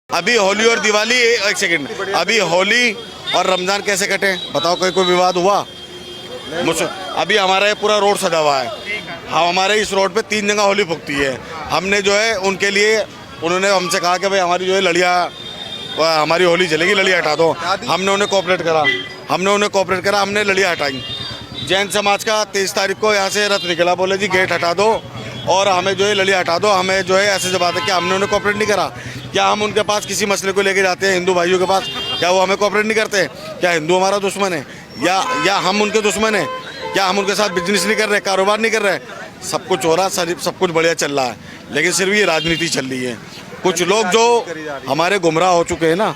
अभी होली और दिवाली, एक सेकंड, अभी होली और रमजान कैसे कटे बताओ? कोई विवाद हुआ? अभी हमारा ये पूरा रोड सजा हुआ है। हमारे इस रोड पे 3 जगह होली फूकती है। हमने जो है उनके लिए, उन्होंने हमसे कहा कि भाई हमारी जो है लड़ियाँ, हमारी होली जलेगी, लड़ियाँ हटा दो। हमने उन्हें कोऑपरेट करा, हमने लड़ियाँ हटाई। जैन समाज का 23 तारीख को यहाँ से रथ निकला, बोले जी गेट हटा दो और हमें जो है लड़ियाँ हटा दो। हमें जो है ऐसे जब बात है कि हमने उन्हें कोऑपरेट नहीं करा। क्या हम उनके पास किसी मसले को लेके जाते हैं हिंदू भाइयों के पास, क्या वो हमें कोऑपरेट नहीं करते? क्या हिंदू हमारा दुश्मन है या हम उनके दुश्मन हैं? क्या हम उनके साथ बिजनेस नहीं कर रहे, कारोबार नहीं कर रहे? सब कुछ हो रहा, सब कुछ बढ़िया चल रहा है, लेकिन सिर्फ ये राजनीति चल रही है। कुछ लोग जो हमारे गुमराह हो चुके हैं ना,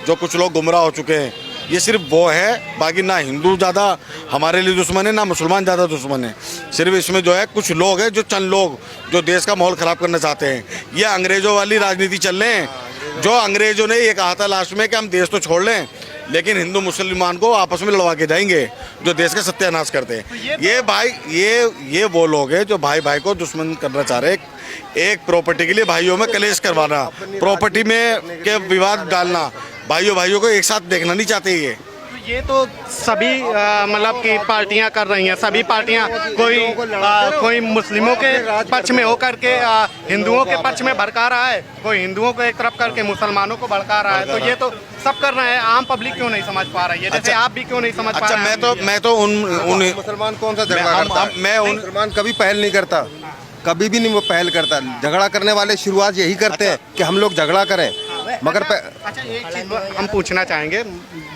कुछ लोग गुमराह हो चुके हैं, ये सिर्फ वो है। बाकी ना हिंदू ज़्यादा हमारे लिए दुश्मन है, ना मुसलमान ज़्यादा दुश्मन है। सिर्फ इसमें जो है कुछ लोग हैं, जो चंद लोग जो देश का माहौल ख़राब करना चाहते हैं। ये अंग्रेज़ों वाली राजनीति चल रहे हैं। जो अंग्रेज़ों ने ये कहा था लास्ट में कि हम देश तो छोड़ लें, लेकिन हिंदू मुसलमान को आपस में लड़वा के जाएंगे, जो देश का सत्यानाश करते हैं। ये भाई ये वो लोग हैं जो भाई भाई को दुश्मन करना चाह रहे हैं। एक प्रॉपर्टी के लिए भाइयों में कलेश करवाना, प्रॉपर्टी में के विवाद डालना, भाइयों को एक साथ देखना नहीं चाहते। ये तो सभी मतलब कि पार्टियां कर रही हैं। सभी पार्टियां कोई मुस्लिमों के पक्ष में होकर के हिंदुओं के पक्ष में भड़का रहा है, कोई हिंदुओं को एक तरफ करके मुसलमानों को भड़का रहा है। तो ये तो सब कर रहे हैं, आम पब्लिक क्यों नहीं समझ पा रही है? जैसे आप भी क्यों नहीं समझ पा रहे हैं? मैं तो उन मुसलमान कौन सा झगड़ा करता है? मुसलमान कभी पहल नहीं करता, कभी भी नहीं वो पहल करता। झगड़ा करने वाले शुरुआत यही करते हैं कि हम लोग झगड़ा करें, मगर अच्छा एक चीज़ हम पूछना चाहेंगे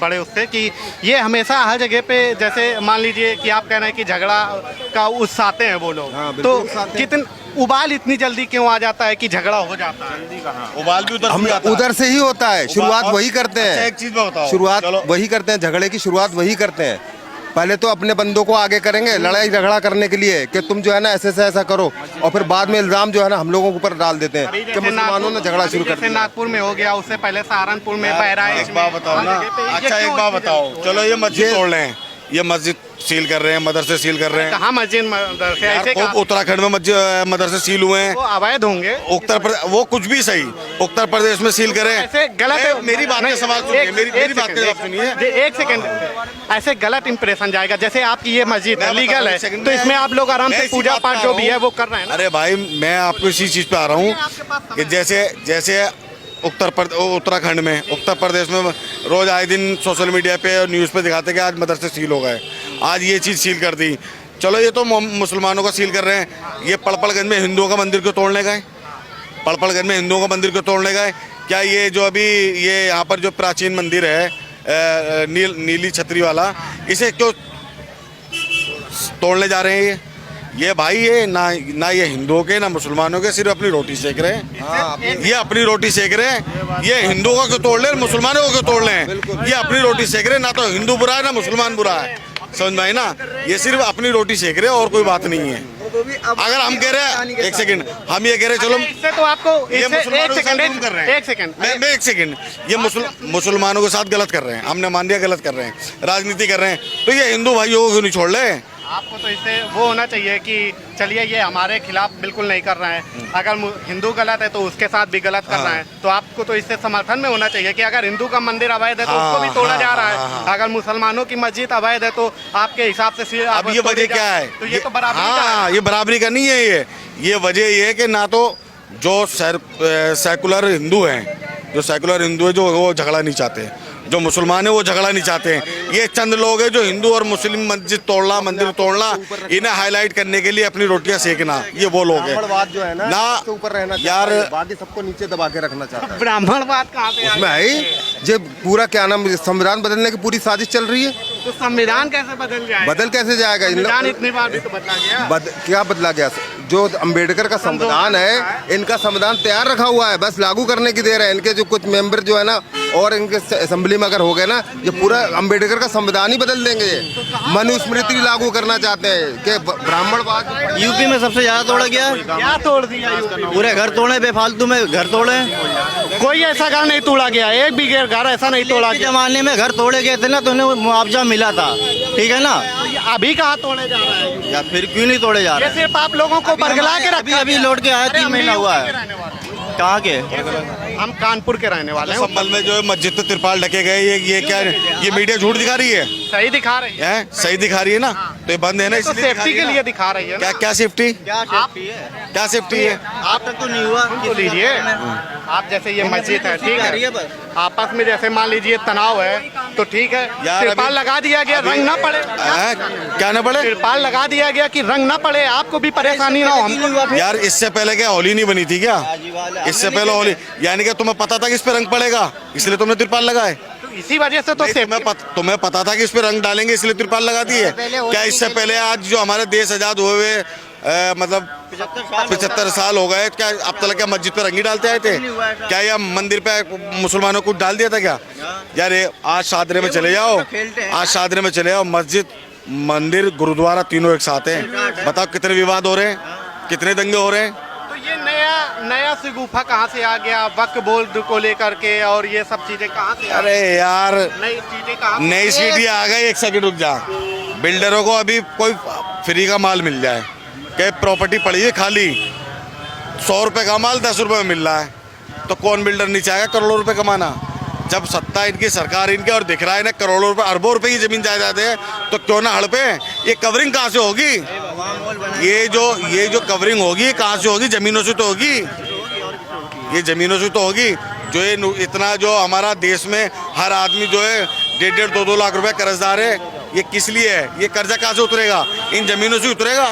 बड़े उससे कि ये हमेशा हर जगह पे, जैसे मान लीजिए कि आप कह रहे हैं कि झगड़ा का उत्साहते हैं वो लोग, तो कितन उबाल इतनी जल्दी क्यों आ जाता है कि झगड़ा हो जाता है? उबाल भी उधर से ही होता है, शुरुआत वही करते हैं। एक चीज बताओ, शुरुआत वही करते हैं, झगड़े की शुरुआत वही करते हैं। पहले तो अपने बंदों को आगे करेंगे लड़ाई झगड़ा करने के लिए कि तुम जो है ना ऐसे से ऐसा करो, और फिर बाद में इल्जाम जो है ना हम लोगों के ऊपर डाल देते हैं कि मुसलमानों ने झगड़ा शुरू कर दिया। नागपुर में हो गया, उससे पहले सहारनपुर में, बहराइच में। बताओ ना, अच्छा एक बात बताओ, चलो ये मस्जिद तोड़ लें, ये मस्जिद सील कर रहे हैं, मदरसे सील कर रहे हैं। कहाँ मस्जिद मदरसे? ऐसे उत्तराखंड में मदरसे सील हुए हैं, वो अवैध होंगे। उत्तर प्रदेश वो कुछ भी सही, उत्तर प्रदेश में सील करें। ऐसे गलत है। मेरी बात का सवाल सुनिए, मेरी बात का जवाब सुनिए। एक सेकंड, ऐसे गलत इंप्रेशन जाएगा। जैसे आपकी ये मस्जिद लीगल है, तो इसमें आप लोग आराम से पूजा पाठ जो भी है वो कर रहे हैं। अरे भाई मैं आपको इसी चीज पे आ रहा हूँ कि जैसे उत्तराखंड में, उत्तर प्रदेश में रोज आए दिन सोशल मीडिया पे और न्यूज़ पे दिखाते कि आज मदरसे सील हो गए, आज ये चीज़ सील कर दी। चलो ये तो मुसलमानों का सील कर रहे हैं, ये पड़पड़गंज में हिंदुओं का मंदिर को तोड़ने गए, पड़पड़गंज में हिंदुओं का मंदिर को तोड़ने गए। क्या ये जो अभी ये यहाँ पर जो प्राचीन मंदिर है नीली छतरी वाला, इसे क्यों तोड़ने जा रहे हैं? ये भाई ये ना ये हिंदुओं के ना मुसलमानों के, सिर्फ अपनी रोटी सेक रहे हैं। ये अपनी रोटी सेक रहे हैं। ये हिंदुओं का क्यों तोड़ ले, मुसलमानों को क्यों तोड़ लें? ये अपनी रोटी सेक रहे हैं, ना तो हिंदू बुरा है ना मुसलमान बुरा है, समझ में आई ना? ये सिर्फ अपनी रोटी सेक रहे हैं और कोई बात नहीं है। अगर हम कह रहे हैं, एक सेकंड, हम ये कह रहे हैं चलो इससे तो आपको ये मुसलमानों के साथ कर रहे हैं, एक सेकंड, ये मुसलमानों के साथ गलत कर रहे हैं, हमने मान लिया गलत कर रहे हैं, राजनीति कर रहे हैं, तो ये हिंदू भाइयों को क्यों नहीं छोड़ ले? आपको तो इससे वो होना चाहिए कि चलिए ये हमारे खिलाफ बिल्कुल नहीं कर रहे हैं, अगर हिंदू गलत है तो उसके साथ भी गलत कर रहे हैं, तो आपको तो इससे समर्थन में होना चाहिए कि अगर हिंदू का मंदिर अवैध है तो उसको भी तोड़ा जा रहा है, अगर मुसलमानों की मस्जिद अवैध है तो आपके हिसाब से अब ये वजह क्या है? तो ये तो बराबरी, ये बराबरी का नहीं है। ये वजह ये है कि ना तो जो सेकुलर हिंदू हैं, जो वो झगड़ा नहीं चाहते, जो मुसलमान है वो झगड़ा नहीं चाहते हैं। ये चंद लोग हैं जो हिंदू और मुस्लिम मंदिर तोड़ना, इन्हें हाईलाइट करने के लिए अपनी रोटियां सेकना, ये वो लोग हैं। ब्राह्मणवाद जो है ना ऊपर रहना यार, बाकी सबको नीचे दबा के रखना चाहता है। ब्राह्मणवाद कहाँ पे उसमें है जो पूरा क्या नाम संविधान बदलने की पूरी साजिश चल रही है। तो संविधान कैसे बदल कैसे जाएगा? संविधान इतनी बार भी तो बदला गया। क्या बदला गया? जो अम्बेडकर का संविधान है, इनका संविधान तैयार रखा हुआ है, बस लागू करने की देर है। इनके जो कुछ मेंबर जो है ना, और इनके असेंबली में अगर हो गए ना, ये पूरा अम्बेडकर का संविधान ही बदल देंगे। मनुस्मृति लागू करना चाहते हैं कि ब्राह्मणवाद। यूपी में सबसे ज्यादा तोड़ा गया। क्या तोड़ दिया? पूरे घर तोड़े, बेफालतू में घर तोड़े। कोई ऐसा घर नहीं तोड़ा गया, एक भी घर ऐसा नहीं तोड़ा गया। जमाने में घर तोड़े गए थे ना, तो उन्हें मुआवजा मिला था, ठीक है ना? अभी कहाँ तोड़े जा रहे हैं? या फिर क्यों नहीं तोड़े जा रहे? ये सिर्फ आप लोगों को बरगला के रखा। अभी लौट के आया, 3 महीना हुआ है। कहाँ के? हम कानपुर के रहने वाले हैं। संभल में जो है मस्जिद पे तिरपाल ढके गए, ये क्या है? ये मीडिया झूठ दिखा रही है? सही दिखा रही है। सही दिखा रही है ना? तो ये बंद है ना, तो इसलिए दिखा सेफ्टी रही के है ना? लिए दिखा रही है ना। क्या सेफ्टी? क्या सेफ्टी है? क्या सेफ्टी है? आप तक तो नहीं हुआ। तो लीजिए, आप जैसे ये मस्जिद है, ठीक रही है है, बस। आपस में जैसे मान लीजिए तनाव है तो ठीक है, यार तिरपाल अभी- लगा दिया गया, रंग ना पड़े। क्या ना पड़े? तिरपाल लगा दिया गया कि रंग ना पड़े, आपको भी परेशानी ना हो, हमको। यार इससे पहले क्या होली नहीं बनी थी क्या? इससे पहले होली, यानी कि तुम्हें पता था कि इस पे रंग पड़ेगा, इसलिए तुमने तिरपाल लगाए? तो इसी वजह से तो नहीं, तुम्हें पता था कि इस पे रंग डालेंगे, इसलिए तिरपाल लगा दी है? क्या इससे पहले आज जो हमारे देश आजाद हुए मतलब 75 साल हो गए, क्या अब तक क्या मस्जिद पे रंग ही डालते आए थे? क्या या मंदिर पे मुसलमानों को डाल दिया था क्या? यार ये आज शादरे में चले जाओ, आज शादरे में चले जाओ, मस्जिद, मंदिर, गुरुद्वारा तीनों एक साथ हैं। बताओ कितने विवाद हो रहे हैं, कितने दंगे हो रहे हैं? तो ये नया शगुफा कहाँ से आ गया वक्फ बोर्ड को लेकर के, और ये सब चीजें कहाँ से अरे यार नई चीजें कहाँ से? नई सीढ़ी आ गई, एक सेकंड रुक जा। बिल्डरों को अभी कोई फ्री का माल मिल जाए, क्या प्रॉपर्टी पड़ी है खाली, 100 रुपए का माल 10 रुपए में मिल रहा है, तो कौन बिल्डर नहीं चाहेगा करोड़ों रुपए कमाना? जब सत्ता इनकी, सरकार इनकी, और दिख रहा है ना करोड़ों रुपए, अरबों रुपए की जमीन जायदाद है, तो क्यों ना हड़पे? ये कवरिंग कहाँ से होगी? ये जो कवरिंग होगी कहाँ से होगी? जमीनों से तो होगी, ये जमीनों से तो होगी। जो ये इतना जो हमारा देश में हर आदमी जो है 1.5 2 लाख रुपए कर्जदार है, ये किस लिए है? ये कर्जा कहाँ से उतरेगा? इन जमीनों से उतरेगा।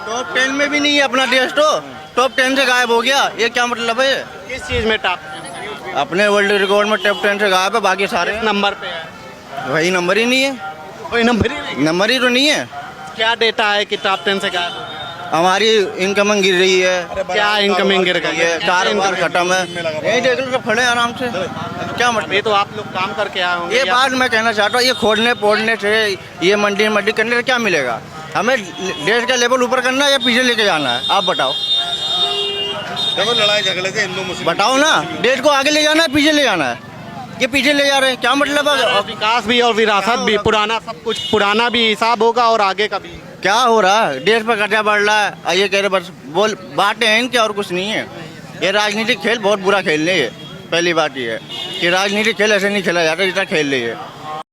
टॉप 10 में भी नहीं है अपना देश, तो टॉप 10 से गायब हो गया, ये क्या मतलब है? किस चीज में टॉप अपने वर्ल्ड रिकॉर्ड में टॉप 10 से गायब है, बाकी सारे नंबर पे है? वही नंबर ही नहीं है, कोई नंबर ही नहीं। नंबर ही तो नहीं है। क्या डेटा है कि टॉप 10 से गायब हो गया? हमारी इनकमिंग गिर रही है, क्या इनकमिंग गिर गई है? कारोबार खत्म है, यही देख लो, सब खड़े हैं आराम से, क्या मतलब? ये तो आप लोग काम करके आए होंगे। ये बात मैं कहना चाहता हूँ, ये खोदने पोड़ने से, ये मंडी करने से क्या मिलेगा? हमें देश का लेवल ऊपर करना है या पीछे लेके जाना है? आप बताओ, देखो लड़ाई झगड़े से हिंदू मुस्लिम, बताओ ना, देश को आगे ले जाना है पीछे ले जाना है? ये पीछे ले जा रहे हैं, क्या मतलब है? विकास भी और विरासत भी, पुराना सब कुछ, पुराना भी हिसाब होगा और आगे का भी। क्या हो रहा है? देश पर कर्जा बढ़ रहा है, और ये कह रहे बस बोल बातें हैं इनके, और कुछ नहीं है। ये राजनीतिक खेल बहुत बुरा खेल रही है। पहली बात ये है कि राजनीतिक खेल ऐसे नहीं खेला जाता जितना खेल रही है।